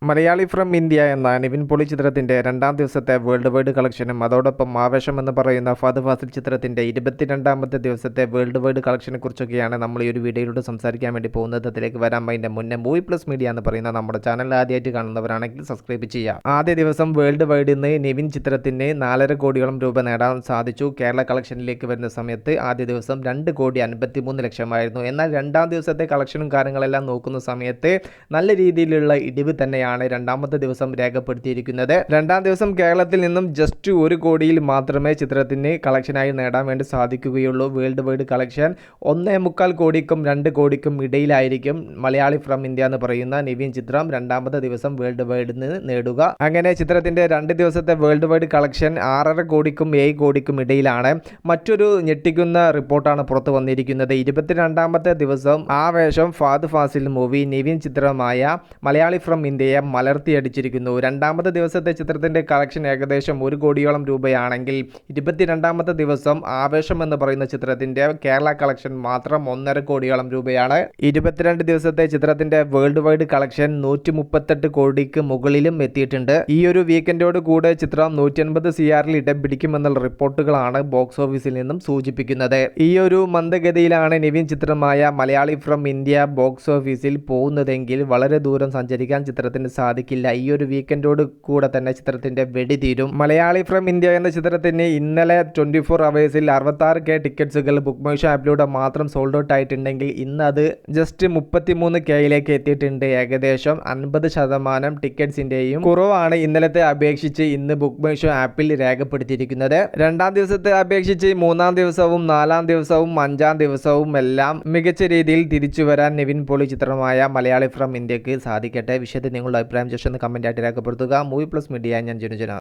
Malayali from India എന്ന നിവിൻ പോളി ചിത്രത്തിന്റെ രണ്ടാം ദിവസത്തെ വേൾഡ് വൈഡ് കളക്ഷനും അതോടൊപ്പം ആവേശം എന്ന് പറയുന്ന ഫഹദ് ഫാസിൽ ചിത്രത്തിന്റെ 22ാമത്തെ ദിവസത്തെ വേൾഡ് വൈഡ് കളക്ഷനെ കുറിച്ചൊക്കെയാണ് നമ്മൾ ഈ ഒരു വീഡിയോയിലൂടെ സംസാരിക്കാൻ വേണ്ടി പോകുന്നത്. അതിലേക്ക് വരാൻ അതിന്റെ മുന്നേ മൂവി പ്ലസ് മീഡിയ എന്ന് പറയുന്ന നമ്മുടെ ചാനൽ ആദ്യമായിട്ട് കാണുന്നവരാണെങ്കിൽ സബ്സ്ക്രൈബ് ചെയ്യുക. ആദ്യ ദിവസം വേൾഡ് വൈഡിൽ നിന്ന് നിവിൻ ചിത്രത്തിന് 4.5 കോടിയോളം രൂപ നേടാൻ സാധിച്ചു. കേരള കളക്ഷനിലേക്ക് വരുന്ന സമയത്ത് ആദ്യ ദിവസം 2,53,00,000 എന്നാൽ രണ്ടാം ദിവസത്തെ കളക്ഷനും കാര്യങ്ങളെല്ലാം നോക്കുന്ന സമയത്ത് നല്ല രീതിയിലുള്ള ഇടിവ് തന്നെയാണ് രണ്ടാമത്തെ ദിവസം രേഖപ്പെടുത്തിയിരിക്കുന്നത്. രണ്ടാം ദിവസം കേരളത്തിൽ നിന്നും ജസ്റ്റ് 1 കോടിയിൽ മാത്രമേ ചിത്രത്തിന് കളക്ഷനായി നേടാൻ വേണ്ടി സാധിക്കുകയുള്ളൂ. വേൾഡ് വൈഡ് കളക്ഷൻ 1.25 കോടിക്കും 2 കോടിക്കും ഇടയിലായിരിക്കും മലയാളി ഫ്രം ഇന്ത്യ എന്ന് പറയുന്ന നിവിൻ ചിത്രം രണ്ടാമത്തെ ദിവസം വേൾഡ് വൈഡിൽ നിന്ന് നേടുക. അങ്ങനെ ചിത്രത്തിന്റെ 2 ദിവസത്തെ വേൾഡ് വൈഡ് കളക്ഷൻ 6.5 കോടിക്കും 7 കോടിക്കും ഇടയിലാണ്. മറ്റൊരു ഞെട്ടിക്കുന്ന റിപ്പോർട്ടാണ് പുറത്തു വന്നിരിക്കുന്നത്. 22ാമത്തെ ദിവസം ആവേശം ഫഹദ് ഫാസിൽ മൂവി നിവിൻ ചിത്രമായ മലയാളി ഫ്രം ഇന്ത്യയെ മലർത്തിയടിച്ചിരിക്കുന്നു. രണ്ടാമത്തെ ദിവസത്തെ ചിത്രത്തിന്റെ കളക്ഷൻ ഏകദേശം 1 കോടിയോളം രൂപയാണെങ്കിൽ 22ാമത്തെ ദിവസം ആവേശം എന്ന് പറയുന്ന ചിത്രത്തിന്റെ കേരള കളക്ഷൻ മാത്രം 1.5 കോടിയോളം രൂപയാണ്. 22 ദിവസത്തെ ചിത്രത്തിന്റെ വേൾഡ് വൈഡ് കളക്ഷൻ 138 കോടിക്ക് മുകളിലും എത്തിയിട്ടുണ്ട്. ഈ ഒരു വീക്കെൻഡോട് കൂടെ ചിത്രം 180 CRൽ ഇടം പിടിക്കുമെന്നുള്ള റിപ്പോർട്ടുകളാണ് ബോക്സ് ഓഫീസിൽ നിന്നും സൂചിപ്പിക്കുന്നത്. ഈ ഒരു മന്ദഗതിയിലാണ് നിവിൻ ചിത്രമായ മലയാളി ഫ്രം ഇന്ത്യ ബോക്സ് ഓഫീസിൽ പോകുന്നതെങ്കിൽ വളരെ ദൂരം സഞ്ചരിക്കാൻ ചിത്രത്തിന് സാധിക്കില്ല. ഈ ഒരു വീക്കെൻഡോട് കൂടെ തന്നെ ചിത്രത്തിന്റെ വെടി തീരും. മലയാളി ഫ്രം ഇന്ത്യ എന്ന ചിത്രത്തിന് ഇന്നലെ 24 അവേഴ്സിൽ 66K ടിക്കറ്റ്സുകൾ ബുക്ക് മൈ ഷോ ആപ്പിലൂടെ മാത്രം സോൾഡ് ഔട്ട് ആയിട്ടുണ്ടെങ്കിൽ ഇന്ന് അത് ജസ്റ്റ് 33Kയിലേക്ക് എത്തിയിട്ടുണ്ട്. ഏകദേശം 50% ടിക്കറ്റ്സിന്റെയും കുറവാണ് ഇന്നലത്തെ അപേക്ഷിച്ച് ഇന്ന് ബുക്ക് മൈ ഷോ ആപ്പിൽ രേഖപ്പെടുത്തിയിരിക്കുന്നത്. രണ്ടാം ദിവസത്തെ അപേക്ഷിച്ച് 3-ാം ദിവസവും 4-ാം ദിവസവും 5-ാം ദിവസവും എല്ലാം മികച്ച രീതിയിൽ തിരിച്ചു വരാൻ നിവിൻ പോളി ചിത്രമായ മലയാളി ഫ്രം ഇന്ത്യക്ക് സാധിക്കട്ടെ. വിഷയത്തിൽ നിങ്ങളുടെ അഭിപ്രായം ജസ്റ്റ് ഒന്ന് കമന്റ് ആയിട്ട് രേഖപ്പെടുത്തുക. മൂവി പ്ലസ് മീഡിയ, ഞാൻ ജനുജന.